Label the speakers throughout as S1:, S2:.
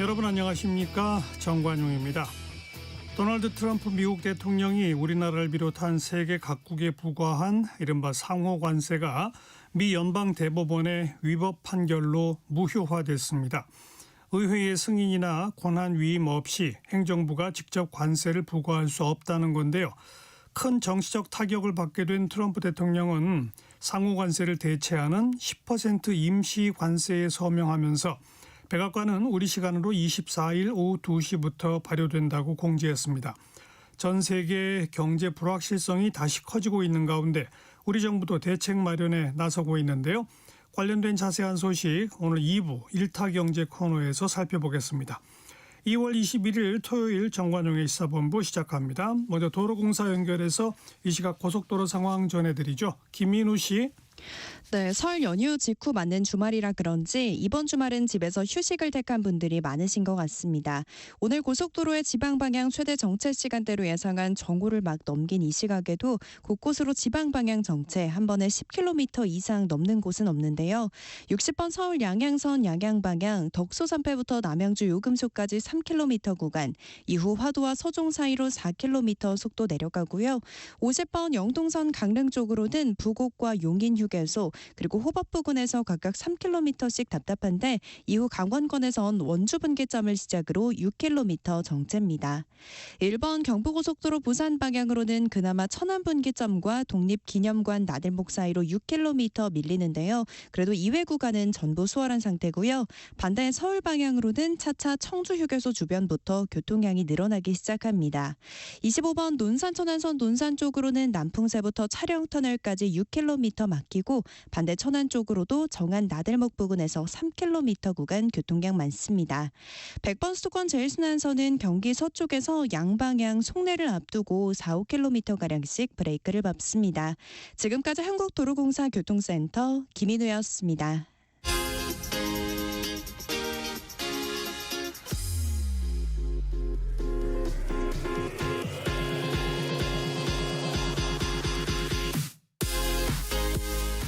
S1: 여러분 안녕하십니까? 정관용입니다. 도널드 트럼프 미국 대통령이 우리나라를 비롯한 세계 각국에 부과한 이른바 상호관세가 미 연방대법원의 위법 판결로 무효화됐습니다. 의회의 승인이나 권한 위임 없이 행정부가 직접 관세를 부과할 수 없다는 건데요. 큰 정치적 타격을 받게 된 트럼프 대통령은 상호관세를 대체하는 10% 임시 관세에 서명하면서 백악관은 우리 시간으로 24일 오후 2시부터 발효된다고 공지했습니다. 전 세계 경제 불확실성이 다시 커지고 있는 가운데 우리 정부도 대책 마련에 나서고 있는데요. 관련된 자세한 소식 오늘 2부 1타경제 코너에서 살펴보겠습니다. 2월 21일 토요일 정관용의 시사본부 시작합니다. 먼저 도로공사 연결해서 이 시각 고속도로 상황 전해드리죠. 김민우 씨.
S2: 네, 설 연휴 직후 맞는 주말이라 그런지 이번 주말은 집에서 휴식을 택한 분들이 많으신 것 같습니다. 오늘 고속도로의 지방 방향 최대 정체 시간대로 예상한 정오를 막 넘긴 이 시각에도 곳곳으로 지방 방향 정체 한 번에 10km 이상 넘는 곳은 없는데요. 60번 서울 양양선 양양 방향 덕소 3패부터 남양주 요금소까지 3km 구간, 이후 화도와 서종 사이로 4km 속도 내려가고요. 50번 영동선 강릉 쪽으로는 부곡과 용인 휴게소 그리고 호법 부근에서 각각 3km씩 답답한데 이후 강원권에선 원주 분기점을 시작으로 6km 정체입니다. 1번 경부고속도로 부산 방향으로는 그나마 천안 분기점과 독립기념관 나들목 사이로 6km 밀리는데요. 그래도 이외 구간은 전부 수월한 상태고요. 반대 서울 방향으로는 차차 청주 휴게소 주변부터 교통량이 늘어나기 시작합니다. 25번 논산 천안선 논산 쪽으로는 남풍새부터 차량터널까지 6km 막히고 반대 천안 쪽으로도 정안 나들목 부근에서 3km 구간 교통량 많습니다. 100번 수도권 제일순환선은 경기 서쪽에서 양방향 송내를 앞두고 4, 5km가량씩 브레이크를 밟습니다. 지금까지 한국도로공사 교통센터 김인우였습니다.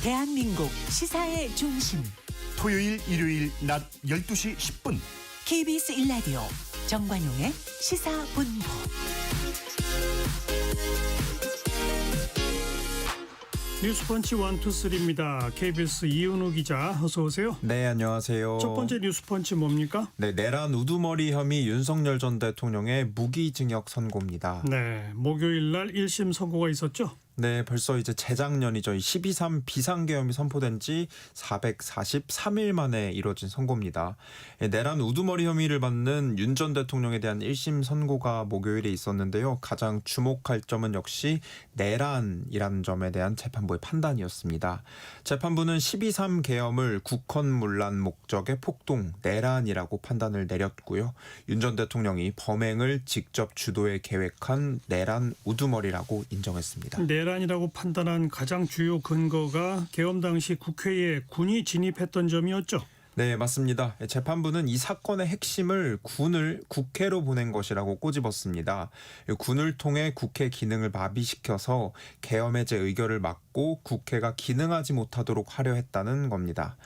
S3: 대한민국 시사의 중심
S4: 토요일 일요일 낮 12시 10분
S3: KBS 1라디오 정관용의 시사본부.
S1: 뉴스펀치 1, 2, 3입니다. KBS 이은우 기자 어서 오세요.
S5: 네, 안녕하세요.
S1: 첫 번째 뉴스펀치 뭡니까?
S5: 네, 내란 우두머리 혐의 윤석열 전 대통령의 무기징역 선고입니다.
S1: 네, 목요일 날 1심 선고가 있었죠?
S5: 네, 벌써 이제 재작년이죠. 12.3 비상계엄이 선포된 지 443일 만에 이뤄진 선고입니다. 내란 우두머리 혐의를 받는 윤 전 대통령에 대한 1심 선고가 목요일에 있었는데요. 가장 주목할 점은 역시 내란이라는 점에 대한 재판부의 판단이었습니다. 재판부는 12.3 계엄을 국헌문란 목적의 폭동, 내란이라고 판단을 내렸고요. 윤 전 대통령이 범행을 직접 주도해 계획한 내란 우두머리라고 인정했습니다.
S1: 내란이라고 판단한 가장 주요 근거가 계엄 당시 국회에 군이 진입했던 점이었죠.
S5: 네, 맞습니다. 재판부는 이 사건의 핵심을 군을 국회로 보낸 것이라고 꼬집었습니다. 군을 통해 국회 기능을 마비시켜서 계엄 해제 의결을 막고 국회가 기능하지 못하도록 하려 했다는 겁니다.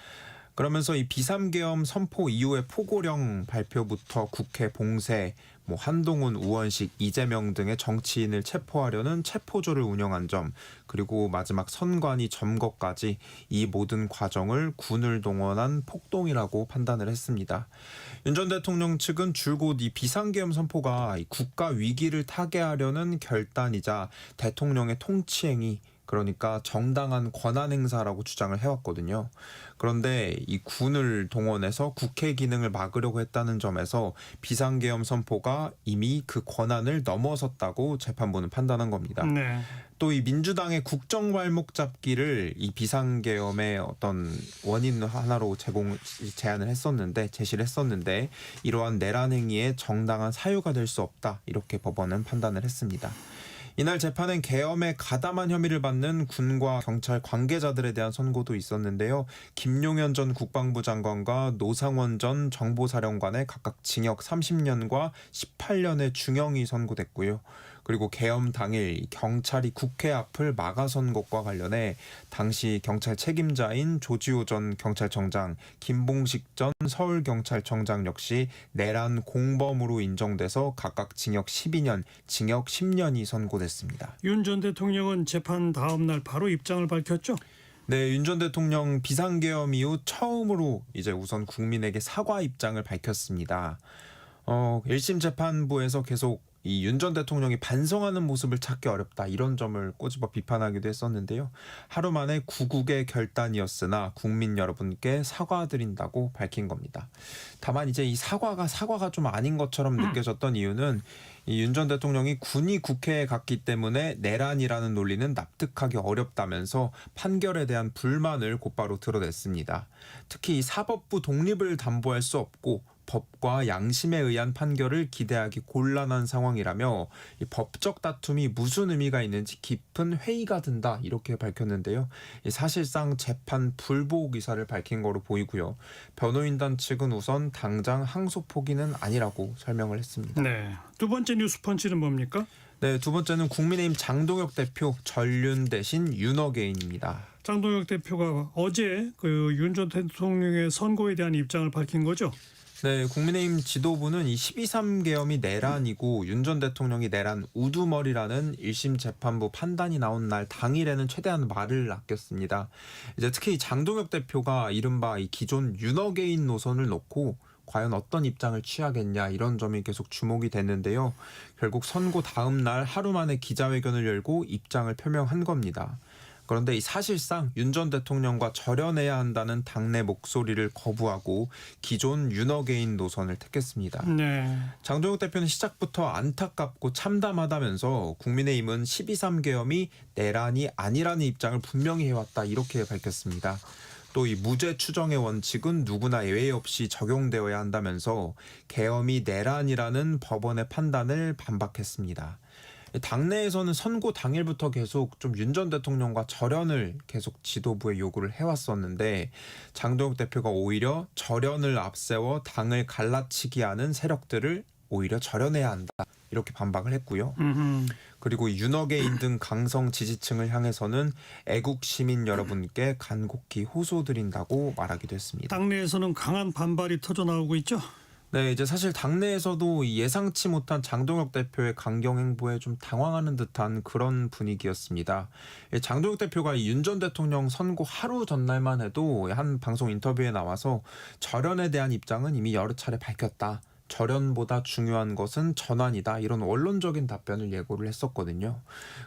S5: 그러면서 이 비삼계엄 선포 이후의 포고령 발표부터 국회 봉쇄, 한동훈, 우원식, 이재명 등의 정치인을 체포하려는 체포조를 운영한 점, 그리고 마지막 선관위 점거까지 이 모든 과정을 군을 동원한 폭동이라고 판단을 했습니다. 윤 전 대통령 측은 줄곧 이 비상계엄 선포가 국가 위기를 타개하려는 결단이자 대통령의 통치행위, 그러니까 정당한 권한 행사라고 주장을 해왔거든요. 그런데 이 군을 동원해서 국회 기능을 막으려고 했다는 점에서 비상계엄 선포가 이미 그 권한을 넘어섰다고 재판부는 판단한 겁니다.
S1: 네.
S5: 또 이 민주당의 국정발목 잡기를 이 비상계엄의 어떤 원인 하나로 제시를 했었는데 이러한 내란 행위에 정당한 사유가 될 수 없다, 이렇게 법원은 판단을 했습니다. 이날 재판엔 계엄에 가담한 혐의를 받는 군과 경찰 관계자들에 대한 선고도 있었는데요. 김용현 전 국방부 장관과 노상원 전 정보사령관에 각각 징역 30년과 18년의 중형이 선고됐고요. 그리고 계엄 당일 경찰이 국회 앞을 막아선 것과 관련해 당시 경찰 책임자인 조지호 전 경찰청장, 김봉식 전 서울경찰청장 역시 내란 공범으로 인정돼서 각각 징역 12년, 징역 10년이 선고됐습니다.
S1: 윤 전 대통령은 재판 다음 날 바로 입장을 밝혔죠.
S5: 네, 윤 전 대통령 비상계엄 이후 처음으로 이제 우선 국민에게 사과 입장을 밝혔습니다. 1심 재판부에서 계속 이 윤 전 대통령이 반성하는 모습을 찾기 어렵다 이런 점을 꼬집어 비판하기도 했었는데요. 하루 만에 구국의 결단이었으나 국민 여러분께 사과드린다고 밝힌 겁니다. 다만 이제 이 사과가 좀 아닌 것처럼 느껴졌던 이유는 이 윤 전 대통령이 군이 국회에 갔기 때문에 내란이라는 논리는 납득하기 어렵다면서 판결에 대한 불만을 곧바로 드러냈습니다. 특히 이 사법부 독립을 담보할 수 없고 법과 양심에 의한 판결을 기대하기 곤란한 상황이라며 이 법적 다툼이 무슨 의미가 있는지 깊은 회의가 든다 이렇게 밝혔는데요. 사실상 재판 불복 의사를 밝힌 거로 보이고요. 변호인단 측은 우선 당장 항소 포기는 아니라고 설명을 했습니다.
S1: 네. 두 번째 뉴스펀치는 뭡니까?
S5: 네, 두 번째는 국민의힘 장동혁 대표 전륜 대신 윤어게인입니다.
S1: 장동혁 대표가 어제 그 윤 전 대통령의 선고에 대한 입장을 밝힌 거죠.
S5: 네, 국민의힘 지도부는 이 12.3 계엄이 내란이고 윤 전 대통령이 내란 우두머리라는 1심 재판부 판단이 나온 날 당일에는 최대한 말을 아꼈습니다. 이제 특히 장동혁 대표가 이른바 이 기존 윤어게인 노선을 놓고 과연 어떤 입장을 취하겠냐 이런 점이 계속 주목이 됐는데요. 결국 선고 다음 날 하루 만에 기자회견을 열고 입장을 표명한 겁니다. 그런데 이 사실상 윤 전 대통령과 절연해야 한다는 당내 목소리를 거부하고 기존 윤어게인 노선을 택했습니다.
S1: 네.
S5: 장동혁 대표는 시작부터 안타깝고 참담하다면서 국민의힘은 12.3 계엄이 내란이 아니라는 입장을 분명히 해왔다 이렇게 밝혔습니다. 또 이 무죄 추정의 원칙은 누구나 예외 없이 적용되어야 한다면서 계엄이 내란이라는 법원의 판단을 반박했습니다. 당내에서는 선고 당일부터 계속 좀 윤 전 대통령과 절연을 계속 지도부에 요구를 해왔었는데 장동혁 대표가 오히려 절연을 앞세워 당을 갈라치기 하는 세력들을 오히려 절연해야 한다 이렇게 반박을 했고요. 그리고 윤어게인 등 강성 지지층을 향해서는 애국 시민 여러분께 간곡히 호소드린다고 말하기도 했습니다.
S1: 당내에서는 강한 반발이 터져 나오고 있죠.
S5: 네, 이제 사실 당내에서도 예상치 못한 장동혁 대표의 강경 행보에 좀 당황하는 듯한 그런 분위기였습니다. 장동혁 대표가 윤 전 대통령 선고 하루 전날만 해도 한 방송 인터뷰에 나와서 절연에 대한 입장은 이미 여러 차례 밝혔다. 절연보다 중요한 것은 전환이다. 이런 원론적인 답변을 예고를 했었거든요.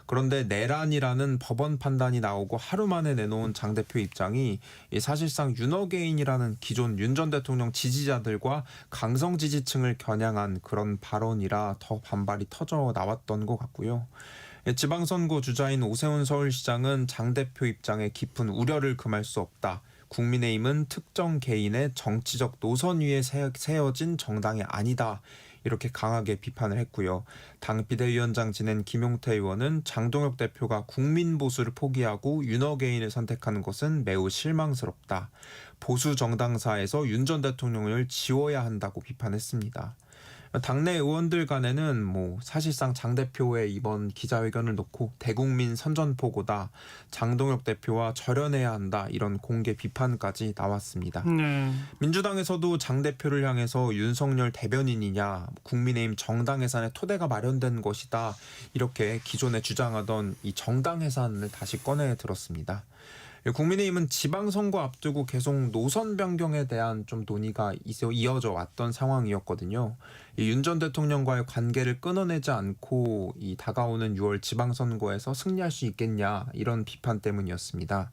S5: 그런데 내란이라는 법원 판단이 나오고 하루 만에 내놓은 장 대표 입장이 사실상 윤어게인이라는 기존 윤 전 대통령 지지자들과 강성 지지층을 겨냥한 그런 발언이라 더 반발이 터져 나왔던 것 같고요. 지방선거 주자인 오세훈 서울시장은 장 대표 입장에 깊은 우려를 금할 수 없다. 국민의힘은 특정 개인의 정치적 노선 위에 세워진 정당이 아니다. 이렇게 강하게 비판을 했고요. 당 비대위원장 지낸 김용태 의원은 장동혁 대표가 국민 보수를 포기하고 윤어게인을 선택하는 것은 매우 실망스럽다. 보수 정당사에서 윤 전 대통령을 지워야 한다고 비판했습니다. 당내 의원들 간에는 사실상 장 대표의 이번 기자회견을 놓고 대국민 선전포고다. 장동혁 대표와 절연해야 한다. 이런 공개 비판까지 나왔습니다.
S1: 네.
S5: 민주당에서도 장 대표를 향해서 윤석열 대변인이냐, 국민의힘 정당 해산의 토대가 마련된 것이다. 이렇게 기존에 주장하던 이 정당 해산을 다시 꺼내 들었습니다. 국민의힘은 지방선거 앞두고 계속 노선 변경에 대한 좀 논의가 이어져 왔던 상황이었거든요. 윤 전 대통령과의 관계를 끊어내지 않고 이 다가오는 6월 지방선거에서 승리할 수 있겠냐 이런 비판 때문이었습니다.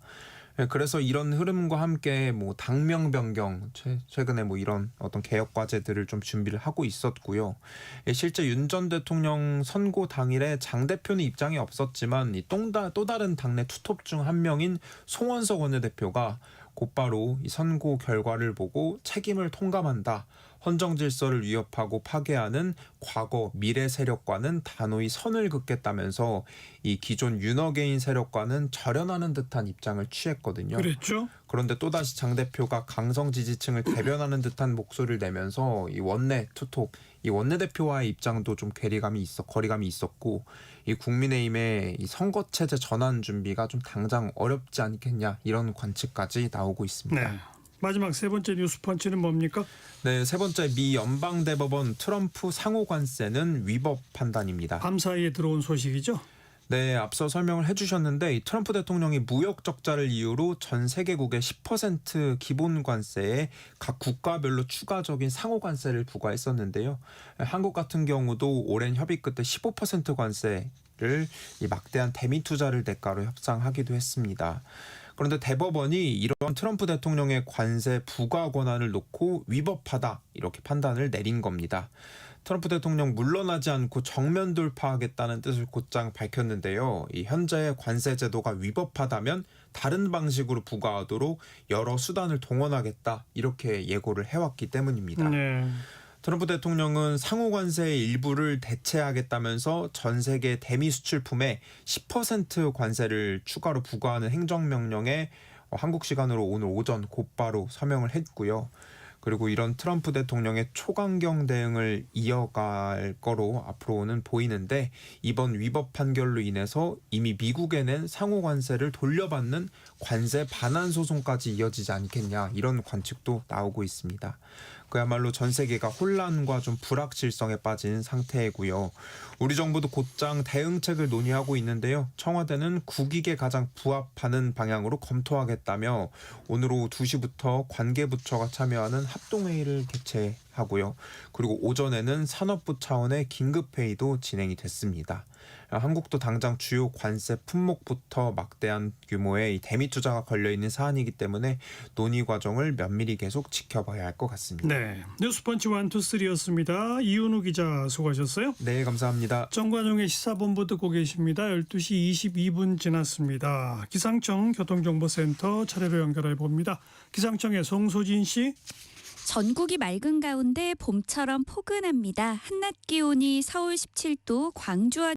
S5: 그래서 이런 흐름과 함께 당명 변경 최근에 이런 어떤 개혁 과제들을 좀 준비를 하고 있었고요. 실제 윤 전 대통령 선고 당일에 장 대표는 입장이 없었지만 또 다른 당내 투톱 중 한 명인 송원석 원내대표가 곧바로 이 선고 결과를 보고 책임을 통감한다. 헌정 질서를 위협하고 파괴하는 과거 미래 세력과는 단호히 선을 긋겠다면서 이 기존 윤어게인 세력과는 절연하는 듯한 입장을 취했거든요.
S1: 그랬죠.
S5: 그런데 또다시 장 대표가 강성 지지층을 대변하는 듯한 목소리를 내면서 이 원내 투톱, 이 원내대표와의 입장도 좀 거리감이 있었고, 이 국민의힘의 이 선거 체제 전환 준비가 좀 당장 어렵지 않겠냐, 이런 관측까지 나오고 있습니다.
S1: 네. 마지막 세 번째 뉴스 펀치는 뭡니까?
S5: 네, 세 번째 미 연방대법원 트럼프 상호 관세는 위법 판단입니다.
S1: 밤 사이에 들어온 소식이죠.
S5: 네, 앞서 설명을 해주셨는데 이 트럼프 대통령이 무역 적자를 이유로 전 세계국의 10% 기본 관세에 각 국가별로 추가적인 상호 관세를 부과했었는데요. 한국 같은 경우도 오랜 협의 끝에 15% 관세를 이 막대한 대미 투자를 대가로 협상하기도 했습니다. 그런데 대법원이 이런 트럼프 대통령의 관세 부과 권한을 놓고 위법하다 이렇게 판단을 내린 겁니다. 트럼프 대통령 물러나지 않고 정면 돌파하겠다는 뜻을 곧장 밝혔는데요. 이 현재의 관세 제도가 위법하다면 다른 방식으로 부과하도록 여러 수단을 동원하겠다 이렇게 예고를 해왔기 때문입니다.
S1: 네.
S5: 트럼프 대통령은 상호 관세의 일부를 대체하겠다면서 전 세계 대미 수출품에 10% 관세를 추가로 부과하는 행정명령에 한국 시간으로 오늘 오전 곧바로 서명을 했고요. 그리고 이런 트럼프 대통령의 초강경 대응을 이어갈 거로 앞으로는 보이는데 이번 위법 판결로 인해서 이미 미국에 낸 상호 관세를 돌려받는 관세 반환 소송까지 이어지지 않겠냐 이런 관측도 나오고 있습니다. 그야말로 전 세계가 혼란과 좀 불확실성에 빠진 상태이고요. 우리 정부도 곧장 대응책을 논의하고 있는데요. 청와대는 국익에 가장 부합하는 방향으로 검토하겠다며 오늘 오후 2시부터 관계부처가 참여하는 합동회의를 개최하고요. 그리고 오전에는 산업부 차원의 긴급회의도 진행이 됐습니다. 한국도 당장 주요 관세 품목부터 막대한 규모의 이 대미 투자가 걸려있는 사안이기 때문에 논의 과정을 면밀히 계속 지켜봐야 할 것 같습니다.
S1: 네. 뉴스펀치 1, 2, 3였습니다. 이윤우 기자 수고하셨어요.
S5: 네, 감사합니다.
S1: 정관용의 시사본부 듣고 계십니다. 12시 22분 지났습니다. 기상청 교통정보센터 차례로 연결해 봅니다. 기상청의 송소진 씨.
S6: 전국이 맑은 가운데 봄처럼 포근합니다. 한낮 기온이 서울 17도, 광주와